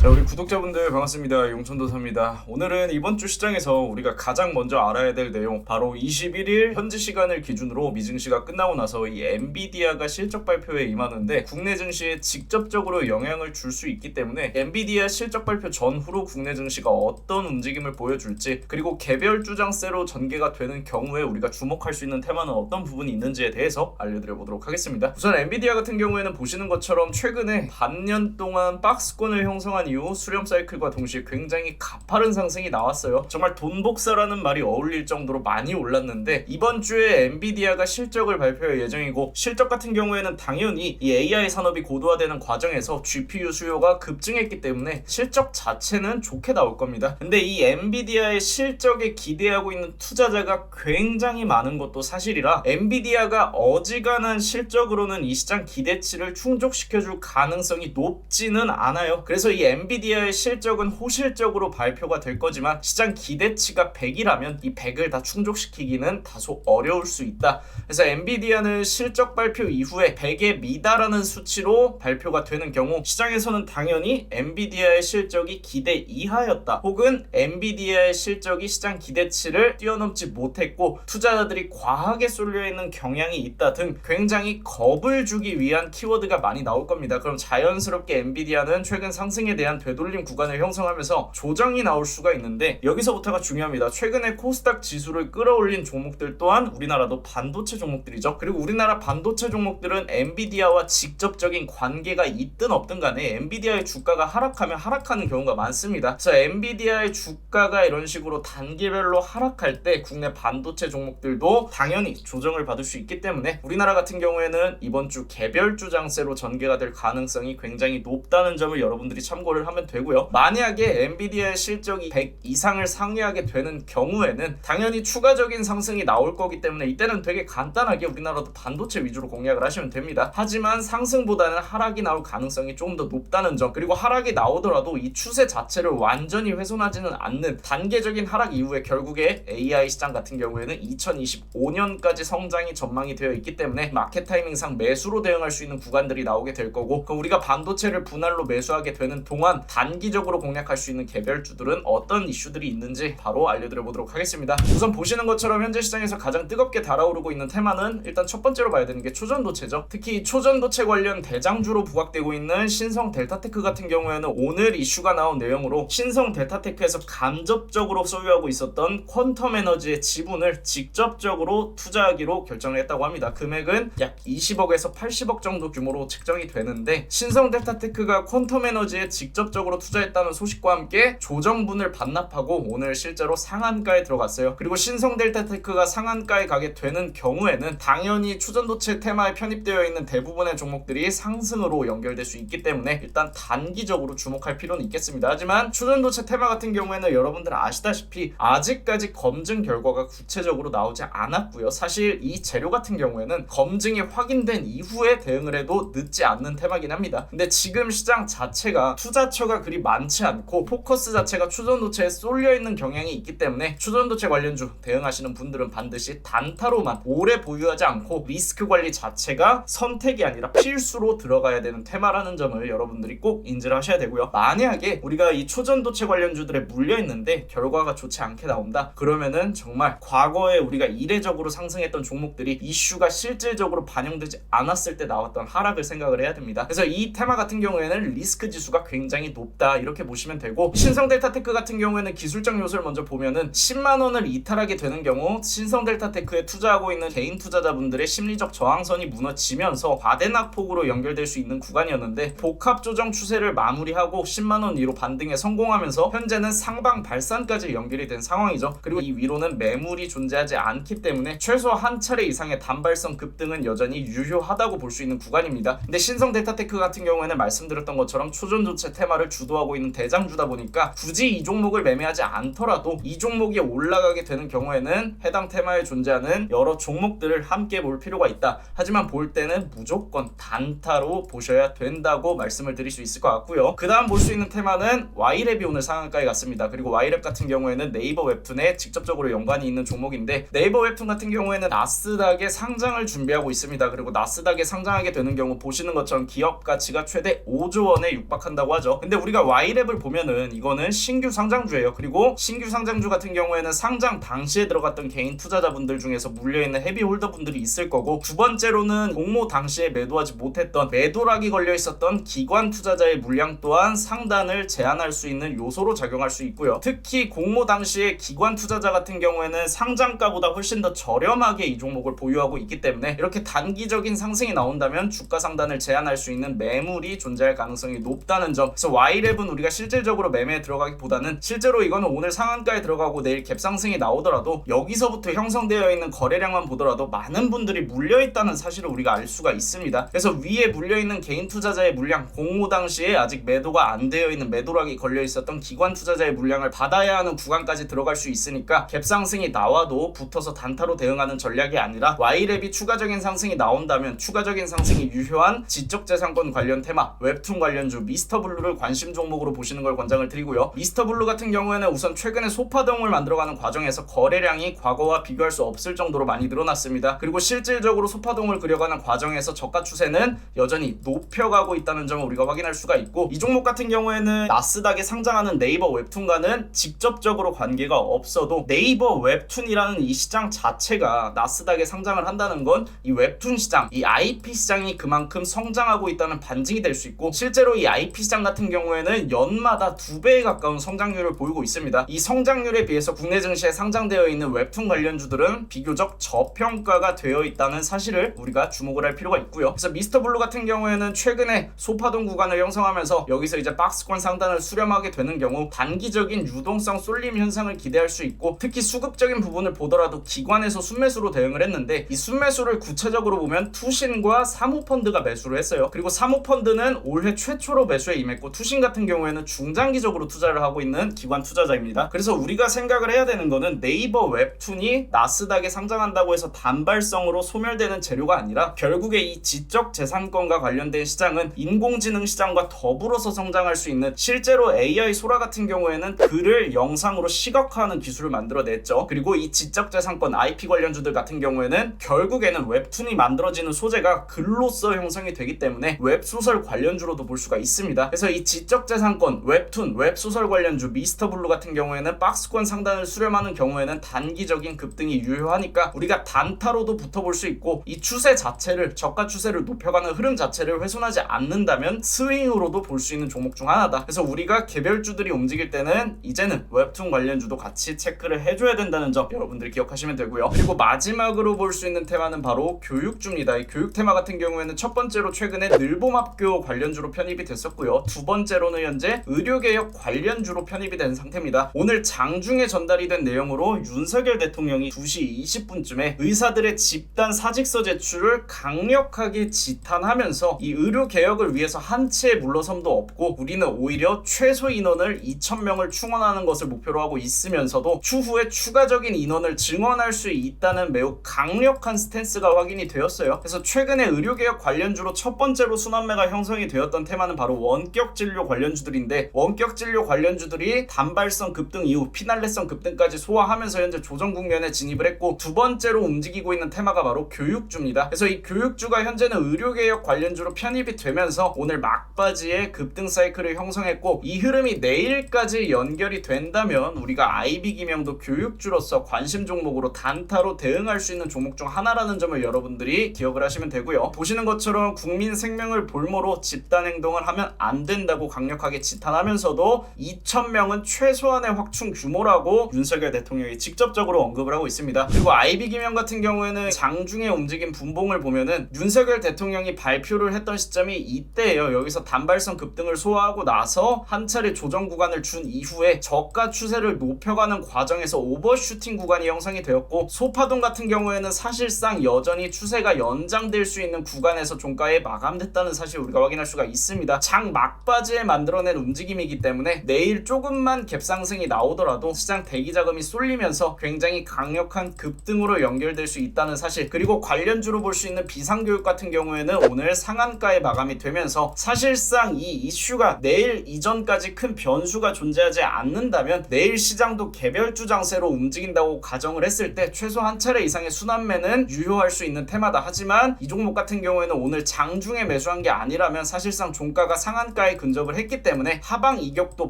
자, 우리 구독자분들 반갑습니다. 용천도사입니다. 오늘은 이번 주 시장에서 우리가 가장 먼저 알아야 될 내용, 바로 21일 현지 시간을 기준으로 미증시가 끝나고 나서 이 엔비디아가 실적 발표에 임하는데 국내 증시에 직접적으로 영향을 줄 수 있기 때문에 엔비디아 실적 발표 전후로 국내 증시가 어떤 움직임을 보여줄지, 그리고 개별 주장세로 전개가 되는 경우에 우리가 주목할 수 있는 테마는 어떤 부분이 있는지에 대해서 알려드려 보도록 하겠습니다. 우선 엔비디아 같은 경우에는 보시는 것처럼 최근에 반년 동안 박스권을 형성한 이후 수렴 사이클과 동시에 굉장히 가파른 상승이 나왔어요. 정말 돈복사라는 말이 어울릴 정도로 많이 올랐는데, 이번 주에 엔비디아가 실적을 발표할 예정이고, 실적 같은 경우에는 당연히 이 AI 산업이 고도화되는 과정에서 GPU 수요가 급증했기 때문에 실적 자체는 좋게 나올 겁니다. 근데 이 엔비디아의 실적에 기대하고 있는 투자자가 굉장히 많은 것도 사실이라 엔비디아가 어지간한 실적으로는 이 시장 기대치를 충족시켜줄 가능성이 높지는 않아요. 그래서 이 엔비디아의 실적은 호실적으로 발표가 될 거지만 시장 기대치가 100이라면 이 100을 다 충족시키기는 다소 어려울 수 있다. 그래서 엔비디아는 실적 발표 이후에 100에 미달하는 수치로 발표가 되는 경우 시장에서는 당연히 엔비디아의 실적이 기대 이하였다, 혹은 엔비디아의 실적이 시장 기대치를 뛰어넘지 못했고 투자자들이 과하게 쏠려있는 경향이 있다 등 굉장히 겁을 주기 위한 키워드가 많이 나올 겁니다. 그럼 자연스럽게 엔비디아는 최근 상승에 대한 되돌림 구간을 형성하면서 조정이 나올 수가 있는데, 여기서부터가 중요합니다. 최근에 코스닥 지수를 끌어올린 종목들 또한 우리나라도 반도체 종목들이죠. 그리고 우리나라 반도체 종목들은 엔비디아와 직접적인 관계가 있든 없든 간에 엔비디아의 주가가 하락하면 하락하는 경우가 많습니다. 그래서 엔비디아의 주가가 이런 식으로 단기별로 하락할 때 국내 반도체 종목들도 당연히 조정을 받을 수 있기 때문에 우리나라 같은 경우에는 이번 주 개별 주장세로 전개가 될 가능성이 굉장히 높다는 점을 여러분들이 참고를 하면 되고요. 만약에 엔비디아의 실적이 100 이상을 상회하게 되는 경우에는 당연히 추가적인 상승이 나올 거기 때문에 이때는 되게 간단하게 우리나라도 반도체 위주로 공략을 하시면 됩니다. 하지만 상승보다는 하락이 나올 가능성이 조금 더 높다는 점, 그리고 하락이 나오더라도 이 추세 자체를 완전히 훼손하지는 않는 단계적인 하락 이후에 결국에 AI 시장 같은 경우에는 2025년까지 성장이 전망이 되어 있기 때문에 마켓 타이밍상 매수로 대응할 수 있는 구간들이 나오게 될 거고, 그럼 우리가 반도체를 분할로 매수하게 되는 동안 단기적으로 공략할 수 있는 개별주들은 어떤 이슈들이 있는지 바로 알려드려 보도록 하겠습니다. 우선 보시는 것처럼 현재 시장에서 가장 뜨겁게 달아오르고 있는 테마는 일단 첫 번째로 봐야 되는 게 초전도체죠. 특히 초전도체 관련 대장주로 부각되고 있는 신성 델타테크 같은 경우에는 오늘 이슈가 나온 내용으로 신성 델타테크에서 간접적으로 소유하고 있었던 퀀텀 에너지의 지분을 직접적으로 투자하기로 결정을 했다고 합니다. 금액은 약 20억에서 80억 정도 규모로 책정이 되는데, 신성 델타테크가 퀀텀 에너지에 직접적으로 투자했다는 소식과 함께 조정분을 반납하고 오늘 실제로 상한가에 들어갔어요. 그리고 신성 델타테크가 상한가에 가게 되는 경우에는 당연히 초전도체 테마에 편입되어 있는 대부분의 종목들이 상승으로 연결될 수 있기 때문에 일단 단기적으로 주목할 필요는 있겠습니다. 하지만 초전도체 테마 같은 경우에는 여러분들 아시다시피 아직까지 검증 결과가 구체적으로 나오지 않았고요. 사실 이 재료 같은 경우에는 검증이 확인된 이후에 대응을 해도 늦지 않는 테마긴 합니다. 근데 지금 시장 자체가 투자처가 그리 많지 않고 포커스 자체가 초전도체에 쏠려있는 경향이 있기 때문에 초전도체 관련주 대응하시는 분들은 반드시 단타로만 오래 보유하지 않고 리스크 관리 자체가 선택이 아니라 필수로 들어가야 되는 테마라는 점을 여러분들이 꼭 인지를 하셔야 되고요. 만약에 우리가 이 초전도체 관련주들에 물려있는데 결과가 좋지 않게 나온다, 그러면은 정말 과거에 우리가 이례적으로 상승했던 종목들이 이슈가 실질적으로 반영되지 않았을 때 나왔던 하락을 생각을 해야 됩니다. 그래서 이 테마 같은 경우에는 리스크 지수가 굉장히 높다, 이렇게 보시면 되고, 신성 델타테크 같은 경우에는 기술적 요소를 먼저 보면은 10만 원을 이탈하게 되는 경우 신성 델타테크에 투자하고 있는 개인 투자자분들의 심리적 저항선이 무너지면서 과대낙폭으로 연결될 수 있는 구간이었는데, 복합 조정 추세를 마무리하고 10만 원 위로 반등에 성공하면서 현재는 상방 발산까지 연결이 된 상황이죠. 그리고 이 위로는 매물이 존재하지 않기 때문에 최소 한 차례 이상의 단발성 급등은 여전히 유효하다고 볼 수 있는 구간입니다. 근데 신성 델타테크 같은 경우에는 말씀드렸던 것처럼 초전도체 테마를 주도하고 있는 대장주다 보니까 굳이 이 종목을 매매하지 않더라도 이 종목이 올라가게 되는 경우에는 해당 테마에 존재하는 여러 종목들을 함께 볼 필요가 있다. 하지만 볼 때는 무조건 단타로 보셔야 된다고 말씀을 드릴 수 있을 것 같고요. 그 다음 볼 수 있는 테마는 Y랩이 오늘 상한가에 갔습니다. 그리고 Y랩 같은 경우에는 네이버 웹툰에 직접적으로 연관이 있는 종목인데, 네이버 웹툰 같은 경우에는 나스닥에 상장을 준비하고 있습니다. 그리고 나스닥에 상장하게 되는 경우 보시는 것처럼 기업 가치가 최대 5조 원에 육박한다고 하죠. 거죠. 근데 우리가 Y랩을 보면은 이거는 신규 상장주예요. 그리고 신규 상장주 같은 경우에는 상장 당시에 들어갔던 개인 투자자분들 중에서 물려있는 헤비 홀더분들이 있을 거고, 두 번째로는 공모 당시에 매도하지 못했던 매도락이 걸려 있었던 기관 투자자의 물량 또한 상단을 제한할 수 있는 요소로 작용할 수 있고요. 특히 공모 당시에 기관 투자자 같은 경우에는 상장가보다 훨씬 더 저렴하게 이 종목을 보유하고 있기 때문에 이렇게 단기적인 상승이 나온다면 주가 상단을 제한할 수 있는 매물이 존재할 가능성이 높다는 점. 그래서 Y랩은 우리가 실질적으로 매매에 들어가기보다는 실제로 이거는 오늘 상한가에 들어가고 내일 갭상승이 나오더라도 여기서부터 형성되어 있는 거래량만 보더라도 많은 분들이 물려있다는 사실을 우리가 알 수가 있습니다. 그래서 위에 물려있는 개인 투자자의 물량, 공모 당시에 아직 매도가 안 되어 있는 매도락이 걸려 있었던 기관 투자자의 물량을 받아야 하는 구간까지 들어갈 수 있으니까 갭상승이 나와도 붙어서 단타로 대응하는 전략이 아니라 Y랩이 추가적인 상승이 나온다면 추가적인 상승이 유효한 지적재산권 관련 테마, 웹툰 관련주 미스터블루를 관심 종목으로 보시는 걸 권장을 드리고요. 미스터블루 같은 경우에는 우선 최근에 소파동을 만들어가는 과정에서 거래량이 과거와 비교할 수 없을 정도로 많이 늘어났습니다. 그리고 실질적으로 소파동을 그려가는 과정에서 저가 추세는 여전히 높여가고 있다는 점을 우리가 확인할 수가 있고, 이 종목 같은 경우에는 나스닥에 상장하는 네이버 웹툰과는 직접적으로 관계가 없어도 네이버 웹툰이라는 이 시장 자체가 나스닥에 상장을 한다는 건 이 웹툰 시장, 이 IP 시장이 그만큼 성장하고 있다는 반증이 될 수 있고, 실제로 이 IP 시장 같은 경우에는 연마다 2배에 가까운 성장률을 보이고 있습니다. 이 성장률에 비해서 국내 증시에 상장되어 있는 웹툰 관련주들은 비교적 저평가가 되어 있다는 사실을 우리가 주목을 할 필요가 있고요. 그래서 미스터블루 같은 경우에는 최근에 소파동 구간을 형성하면서 여기서 이제 박스권 상단을 수렴하게 되는 경우 단기적인 유동성 쏠림 현상을 기대할 수 있고, 특히 수급적인 부분을 보더라도 기관에서 순매수로 대응을 했는데 이 순매수를 구체적으로 보면 투신과 사모펀드가 매수를 했어요. 그리고 사모펀드는 올해 최초로 매수에 임했고, 투신 같은 경우에는 중장기적으로 투자를 하고 있는 기관 투자자입니다. 그래서 우리가 생각을 해야 되는 거는 네이버 웹툰이 나스닥에 상장한다고 해서 단발성으로 소멸되는 재료가 아니라 결국에 이 지적재산권과 관련된 시장은 인공지능 시장과 더불어서 성장할 수 있는, 실제로 AI 소라 같은 경우에는 글을 영상으로 시각화하는 기술을 만들어냈죠. 그리고 이 지적재산권 IP 관련주들 같은 경우에는 결국에는 웹툰이 만들어지는 소재가 글로써 형성이 되기 때문에 웹소설 관련주로도 볼 수가 있습니다. 그래서 이 지적재산권, 웹툰, 웹소설 관련주 미스터블루 같은 경우에는 박스권 상단을 수렴하는 경우에는 단기적인 급등이 유효하니까 우리가 단타로도 붙어볼 수 있고, 이 추세 자체를, 저가 추세를 높여가는 흐름 자체를 훼손하지 않는다면 스윙으로도 볼 수 있는 종목 중 하나다. 그래서 우리가 개별주들이 움직일 때는 이제는 웹툰 관련주도 같이 체크를 해줘야 된다는 점 여러분들이 기억하시면 되고요. 그리고 마지막으로 볼 수 있는 테마는 바로 교육주입니다. 이 교육 테마 같은 경우에는 첫 번째로 최근에 늘봄학교 관련주로 편입이 됐었고요. 두 번째로는 현재 의료개혁 관련주로 편입이 된 상태입니다. 오늘 장중에 전달이 된 내용으로 윤석열 대통령이 2시 20분쯤에 의사들의 집단 사직서 제출을 강력하게 지탄하면서 이 의료개혁을 위해서 한 치의 물러섬도 없고 우리는 오히려 최소 인원을 2,000명을 충원하는 것을 목표로 하고 있으면서도 추후에 추가적인 인원을 증원할 수 있다는 매우 강력한 스탠스가 확인이 되었어요. 그래서 최근에 의료개혁 관련주로 첫 번째로 순환매가 형성이 되었던 테마는 바로 원격진료 관련주들인데, 원격진료 관련주들이 단발성 급등 이후 피날레성 급등까지 소화하면서 현재 조정 국면에 진입을 했고, 두 번째로 움직이고 있는 테마가 바로 교육주입니다. 그래서 이 교육주가 현재는 의료개혁 관련주로 편입이 되면서 오늘 막바지에 급등 사이클을 형성했고, 이 흐름이 내일까지 연결이 된다면 우리가 IB기명도 교육주로서 관심 종목으로 단타로 대응할 수 있는 종목 중 하나라는 점을 여러분들이 기억을 하시면 되고요. 보시는 것처럼 국민 생명을 볼모로 집단 행동을 하면 안 된다고 강력하게 지탄하면서도 2,000명은 최소한의 확충 규모라고 윤석열 대통령이 직접적으로 언급을 하고 있습니다. 그리고 IB기명 같은 경우에는 장중에 움직인 분봉을 보면은 윤석열 대통령이 발표를 했던 시점이 이때예요. 여기서 단발성 급등을 소화하고 나서 한 차례 조정 구간을 준 이후에 저가 추세를 높여가는 과정에서 오버슈팅 구간이 형성이 되었고, 소파동 같은 경우에는 사실상 여전히 추세가 연장될 수 있는 구간에서 종가에 마감됐다는 사실 우리가 확인할 수가 있습니다. 장 막바지에 만들어낸 움직임이기 때문에 내일 조금만 갭상승이 나오더라도 시장 대기자금이 쏠리면서 굉장히 강력한 급등으로 연결될 수 있다는 사실, 그리고 관련주로 볼 수 있는 비상교육 같은 경우에는 오늘 상한가에 마감이 되면서 사실상 이 이슈가 내일 이전까지 큰 변수가 존재하지 않는다면 내일 시장도 개별주 장세로 움직인다고 가정을 했을 때 최소 한 차례 이상의 순환매는 유효할 수 있는 테마다. 하지만 이 종목 같은 경우에는 오늘 장중에 매수한 게 아니라면 사실상 종가가 상한가에 근접을 했기 때문에 하방 이격도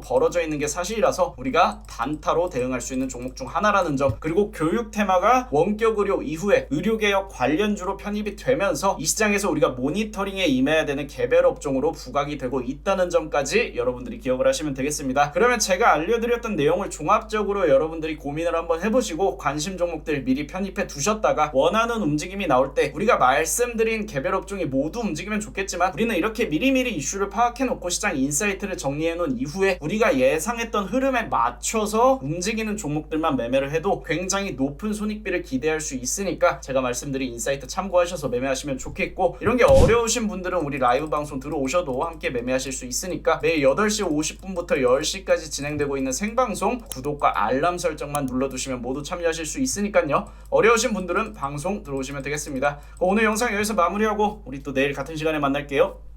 벌어져 있는 게 사실이라서 우리가 단타로 대응할 수 있는 종목 중 하나라는 점, 그리고 교육 테마가 원격 의료 이후에 의료개혁 관련주로 편입이 되면서 이 시장에서 우리가 모니터링에 임해야 되는 개별 업종으로 부각이 되고 있다는 점까지 여러분들이 기억을 하시면 되겠습니다. 그러면 제가 알려드렸던 내용을 종합적으로 여러분들이 고민을 한번 해보시고 관심 종목들 미리 편입해 두셨다가 원하는 움직임이 나올 때 우리가 말씀드린 개별 업종이 모두 움직이면 좋겠지만 우리는 이렇게 미리미리 이슈를 파악해놓고 시장 인사이트를 정리해놓은 이후에 우리가 예상했던 흐름에 맞춰서 움직이는 종목들만 매매를 해도 굉장히 높은 손익비를 기대할 수 있으니까 제가 말씀드린 인사이트 참고하셔서 매매하시면 좋겠고, 이런 게 어려우신 분들은 우리 라이브 방송 들어오셔도 함께 매매하실 수 있으니까 매일 8시 50분부터 10시까지 진행되고 있는 생방송 구독과 알람 설정만 눌러두시면 모두 참여하실 수 있으니까요. 어려우신 분들은 방송 들어오시면 되겠습니다. 오늘 영상 여기서 마무리하고 우리 또 내일 같은 시간에 만날게요.